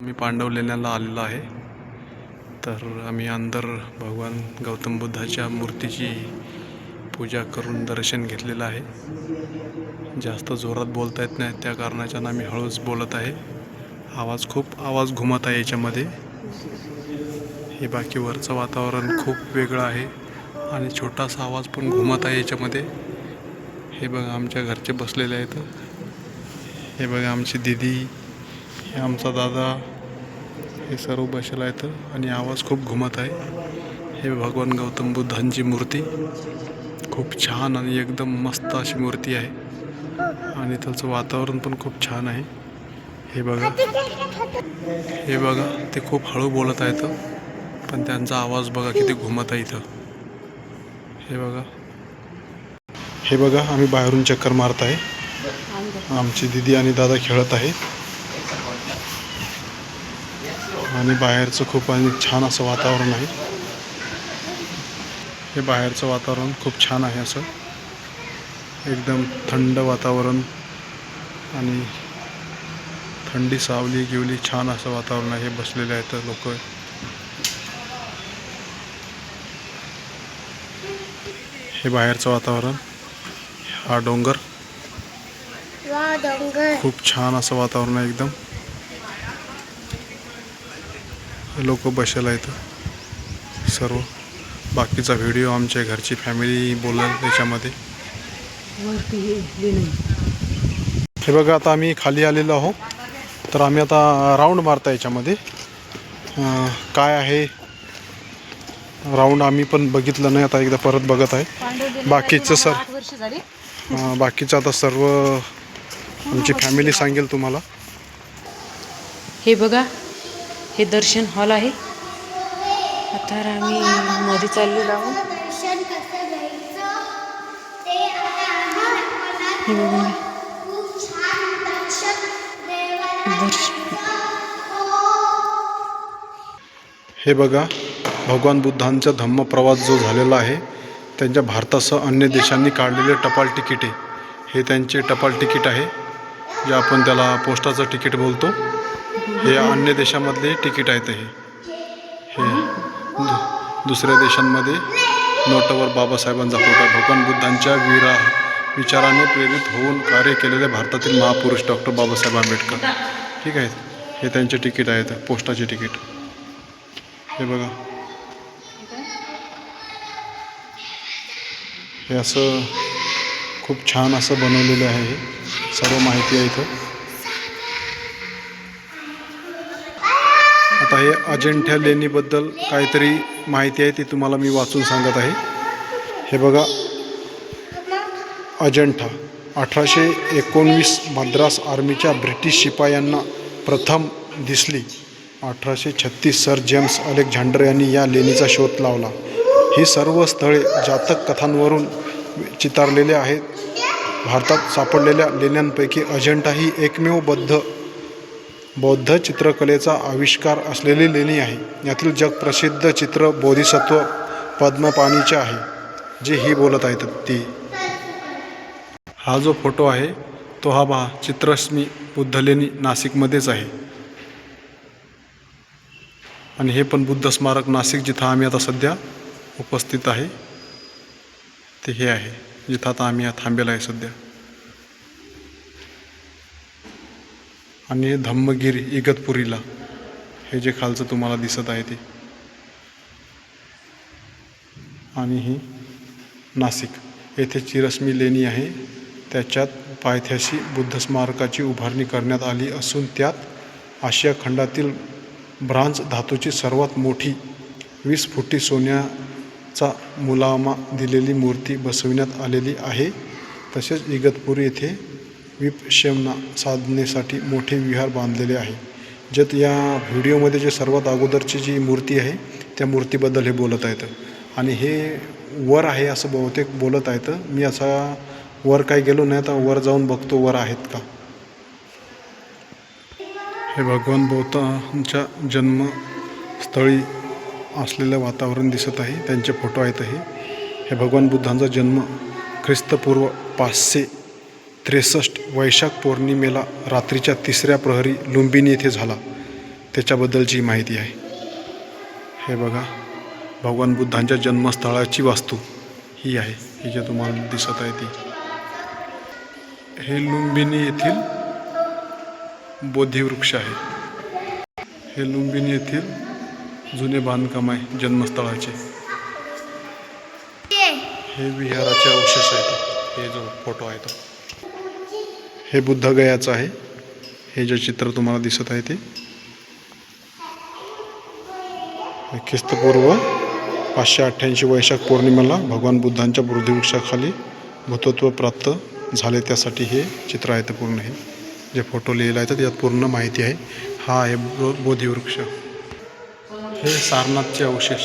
मी पांडव लेण्याला आलेलो आहे। तर आम्ही अंदर भगवान गौतम बुद्धाच्या मूर्तीची पूजा करून दर्शन घेतलेलं आहे। जास्त जोरात बोलता येत नाही, त्या कारणाच्यानं आम्ही हळूच बोलत आहे। खूप आवाज घुमत आहे याच्यामध्ये। हे बाकी वरचं वातावरण खूप वेगळं आहे आणि छोटासा आवाज पण घुमत आहे याच्यामध्ये। हे बघा आमच्या घरचे बसलेले आहेत। हे बघा आमची दीदी, हे आमचा दादा, हे सर्व बसले आहेत आणि आवाज खूप घुमत आहे। हे भगवान गौतम बुद्धांची मूर्ती खूप छान आणि एकदम मस्त अशी मूर्ती आहे आणि त्याचं वातावरण पण खूप छान आहे। हे बघा ते खूप हळू बोलत आहेत, पण त्यांचा आवाज बघा किती घुमत आहे इथं। हे बघा आम्ही बाहेरून चक्कर मारत आहे। आमची दीदी आणि दादा खेळत आहे आणि बाहेरचं खूप छान असं वातावरण आहे। हे बाहेरचं वातावरण खूप छान आहे, असं एकदम थंड वातावरण आणि थंडी सावली गिवली छान असं वातावरण आहे। बसलेले आहेत लोक। हे बाहेरचं वातावरण, हा डोंगर खूप छान असं वातावरण आहे एकदम। लोक बसले आहेत सर्व। बाकीचा व्हिडिओ आमच्या घरची फॅमिली बोलेल त्याच्यामध्ये। हे बघा आता आम्ही खाली आलेलो आहोत, तर आम्ही आता राऊंड मारता याच्यामध्ये काय आहे। राऊंड आम्ही पण बघितलं नाही, आता एकदा परत बघत आहे। बाकीचं आता सर्व आमची फॅमिली सांगेल तुम्हाला। हे बघा, हे दर्शन हॉल आहे। आता आम्ही मध्ये चाललेलो आहोत। हे बघा भगवान बुद्धांचा धम्म प्रवास जो झालेला आहे, त्यांच्या भारतासह अन्य देशांनी काढलेले टपाल तिकीट आहे। हे त्यांचे टपाल तिकीट आहे, जे आपण त्याला पोस्टाचं तिकीट बोलतो। हे अन्य देशामधले तिकीट आहेत। हे दुसऱ्या देशांमध्ये नोटावर बाबासाहेबांचा फोटो आहे। भगवान बुद्धांच्या विचाराने प्रेरित होऊन कार्य केलेले भारतातील महापुरुष डॉक्टर बाबासाहेब आंबेडकर, ठीक आहे। हे त्यांचे तिकीट आहेत, पोस्टाचे तिकीट। हे बघा, हे असं खूप छान असं बनवलेलं आहे। हे सर्व माहिती आहे इथं। आता हे अजिंठा लेणीबद्दल काहीतरी माहिती आहे, ती तुम्हाला मी वाचून सांगत आहे। हे बघा, अजिंठा 1819 मद्रास आर्मीच्या ब्रिटिश शिपायांना प्रथम दिसली। 1836 सर जेम्स अलेक्झांडर यांनी या लेणीचा शोध लावला। ही सर्व स्थळे जातक कथांवरून चितारलेले आहेत। भारतात सापडलेल्या लेण्यांपैकी अजिंठा ही एकमेव बौद्ध चित्रकलेचा आविष्कार असलेली लेणी आहे। यातील जगप्रसिद्ध चित्र बोधिसत्व पद्मपाणीचे आहे, जे ही बोलत आहेत ती। हा जो फोटो आहे तो हा चित्ररश्मी बुद्ध लेणी नाशिकमध्येच आहे। आणि हे पण बुद्ध स्मारक नाशिक, जिथं आम्ही आता सध्या उपस्थित आहे, ते हे आहे जिथं आता आम्ही थांबेला आहे सध्या। आणि धम्मगिरी इगतपुरीला, हे जे खालचं तुम्हाला दिसत आहे ते। आणि ही नाशिक येथे चिरस्मी लेणी आहे। त्याच्यात पायथ्याशी बुद्ध स्मारकाची उभारणी करण्यात आली असून त्यात आशिया खंडातील ब्रांझ धातूची सर्वात मोठी 20 फुटी सोन्याचा मुलामा दिलेली मूर्ती बसविण्यात आलेली आहे। तसेच इगतपुरी येथे विपश्यना साधनेसाठी मोठे विहार बांधलेले आहे। ज्यात या व्हिडिओमध्ये जे सर्वात अगोदरची जी मूर्ती आहे त्या मूर्तीबद्दल हे बोलत आहेत। आणि हे वर आहे असं बहुतेक बोलत आहेत। मी असा वर काही गेलो नाही, तर वर जाऊन बघतो वर आहेत का। हे भगवान बुद्धांच्या जन्मस्थळी असलेलं वातावरण दिसत आहे, त्यांचे फोटो आहेत। हे भगवान बुद्धांचा जन्म ख्रिस्तपूर्व 563 वैशाख पौर्णिमेला रात्रीच्या 3ऱ्या प्रहरी लुंबिनी येथे झाला। त्याच्याबद्दलची माहिती आहे. हे बघा, भगवान बुद्धांच्या जन्मस्थळाची वास्तू ही आहे, ही जे तुम्हाला दिसत आहे ती. हे लुंबिनी येथील बोधिवृक्ष आहे. हे लुंबिनी येथील जुने बांधकाम आहे जन्मस्थळाचे. हे विहाराचे अवशेष आहेत. हे जो फोटो आहे तो, हे बुद्धगयाचं आहे. हे जे चित्र तुम्हाला दिसत आहे ते ख्रिस्तपूर्व 588 वैशाख पौर्णिमेला भगवान बुद्धांच्या बोधिवृक्षाखाली भूतत्व प्राप्त झाले, त्यासाठी हे चित्र आहे. ते पूर्ण हे जे फोटो लिहिला आहे त्यात पूर्ण माहिती आहे. हा आहे बोधिवृक्ष. हे सारनाथचे अवशेष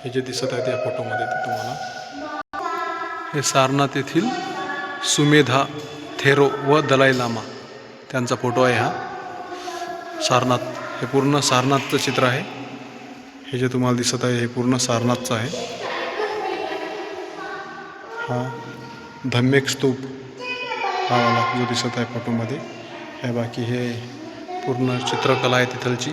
हे जे दिसत आहे त्या फोटोमध्ये ते तुम्हाला, हे सारनाथ येथील सुमेधा थेरो व दलाई लामा त्यांचा फोटो आहे. हा सारनाथ, हे पूर्ण सारनाथचं चित्र आहे. हे जे तुम्हाला दिसत आहे हे पूर्ण सारनाथचं आहे. हा धम्मेक स्तूप हा वाला जो दिसत आहे फोटोमध्ये हे. बाकी हे पूर्ण चित्रकला आहे तिथलची.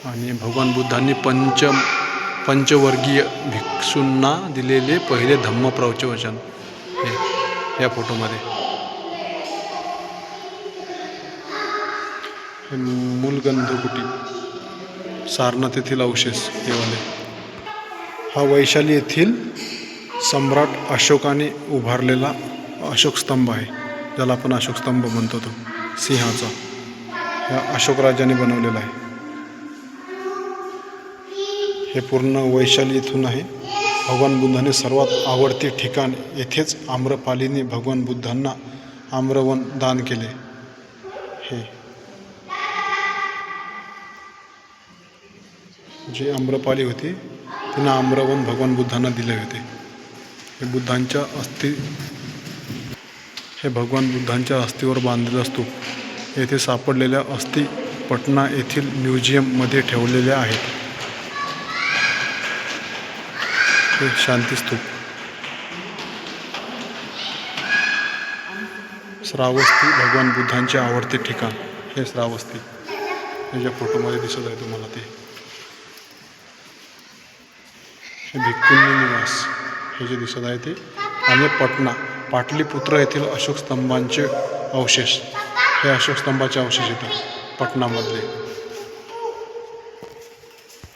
आणि भगवान बुद्धांनी पंचवर्गीय भिक्षूंना दिलेले पहिले धम्म प्रवचन हे या फोटोमध्ये. हे मूलगंधकुटी सारनाथ येथील अवशेष हे वाले. हा वैशाली येथील सम्राट अशोकाने उभारलेला अशोक स्तंभ आहे, ज्याला आपण अशोक स्तंभ म्हणतो, तो सिंहाचा. ह्या अशोक राजाने बनवलेला आहे. हे पूर्ण वैशाली इथून आहे. भगवान बुद्धाने सर्वात आवडते ठिकाण येथेच आम्रपालीने भगवान बुद्धांना आम्रवन दान केले. हे जे आम्रपाली होती तिनं आम्रवन भगवान बुद्धांना दिले होते. हे बुद्धांच्या हे भगवान बुद्धांच्या अस्थिवर बांधलेला स्तूप येथे सापडलेल्या अस्थी पटना येथील म्युझियममध्ये ठेवलेल्या आहेत. हे शांतीस्तूप. श्रावस्ती भगवान बुद्धांचे आवडते ठिकाण हे श्रावस्ती, हे ज्या फोटोमध्ये दिसत आहे तुम्हाला ते. हे भिक्खूंनी निवास हे जे दिसत आहे ते. आणि पटना पाटलीपुत्र येथील अशोक स्तंभांचे अवशेष, हे अशोक स्तंभाचे अवशेष येतात पटनामधले.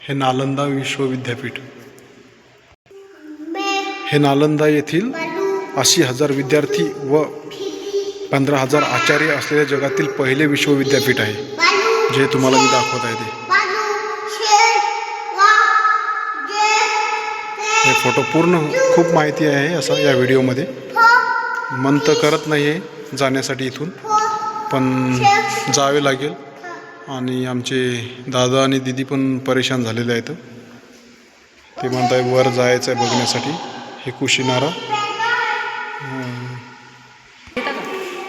हे नालंदा विश्वविद्यापीठ. हे नालंदा येथील 80,000 विद्यार्थी व 15,000 आचार्य असलेले जगातील पहिले विश्वविद्यापीठ आहे, जे तुम्हाला मी दाखवत आहे ते. हे फोटो पूर्ण खूप माहिती आहे असं या व्हिडिओमध्ये. मन तर करत नाही आहे जाण्यासाठी इथून, पण जावे लागेल. आणि आमचे दादा आणि दीदी पण परेशान झालेले आहेत. ते म्हणत आहे वर जायचं आहे बघण्यासाठी. हे कुशिनारा,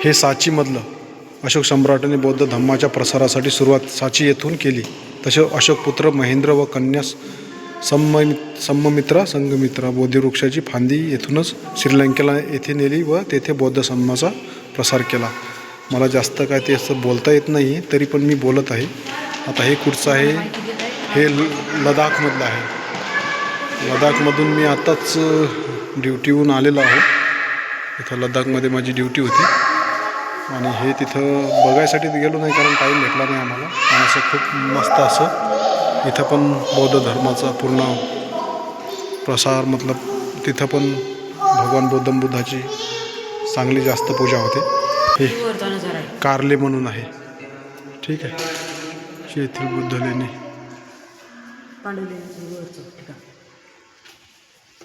हे सांचीमधलं अशोक सम्राटाने बौद्ध धम्माच्या प्रसारासाठी सुरुवात सांची येथून केली. तसे अशोकपुत्र महेंद्र व कन्या संघमित्रा बोधिवृक्षाची फांदी येथूनच श्रीलंकेला येथे नेली व तेथे बौद्ध धम्माचा प्रसार केला. मला जास्त काय ते असं बोलता येत नाही, तरी पण मी बोलत आहे. आता हे कुठचं आहे? हे लडाखमधलं आहे. लडाखमधून मी आत्ताच ड्युटीहून आलेलो आहे. इथं लडाखमध्ये माझी ड्युटी होती आणि हे तिथं बघायसाठी गेलो नाही कारण टाईम भेटला नाही आम्हाला. आणि असं खूप मस्त असं इथं पण बौद्ध धर्माचा पूर्ण प्रसार, मतलब तिथं पण भगवान गौतम बुद्धाची चांगली जास्त पूजा होते. हे कारले म्हणून आहे, ठीक आहे. येथील बुद्ध लेणी,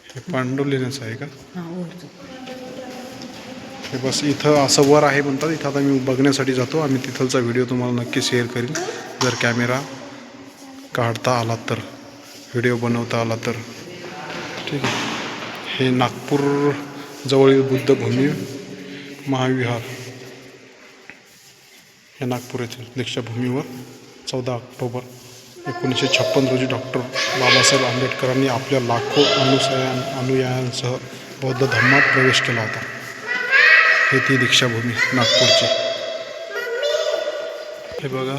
हे पांडुलेण्याचं आहे का? हे बस इथं असं वर आहे म्हणतात. इथं आता मी बघण्यासाठी जातो. आम्ही तिथलचा व्हिडिओ तुम्हाला नक्की शेअर करीन, जर कॅमेरा काढता आला तर, व्हिडिओ बनवता आला तर, ठीक आहे. हे नागपूर जवळील बुद्धभूमी महाविहार. हे नागपूर येथील दीक्षाभूमीवर 14 ऑक्टोबर 1956 रोजी डॉक्टर बाबासाहेब आंबेडकरांनी आपल्या लाखो अनुयायांसह बौद्ध धर्मात प्रवेश केला होता. हे ती दीक्षाभूमी नागपूरची. हे बघा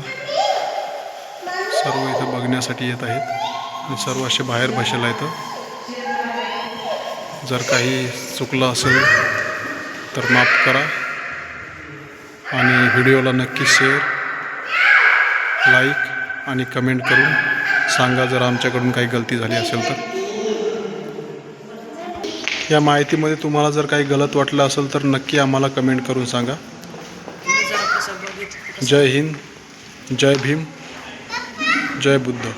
सर्व इथं बघण्यासाठी येत आहेत आणि सर्व असे बाहेर बसेल आहेत. जर काही चुकलं असेल तर माफ करा आणि व्हिडिओला नक्की शेअर, लाईक आणि कमेंट करून सांगा जर आमच्याकडून काही गलती झाली असेल तर. या माहितीमध्ये तुम्हाला जर काही गलत वाटलं असेल तर नक्की आम्हाला कमेंट करून सांगा. जय हिंद, जय भीम, जय बुद्ध.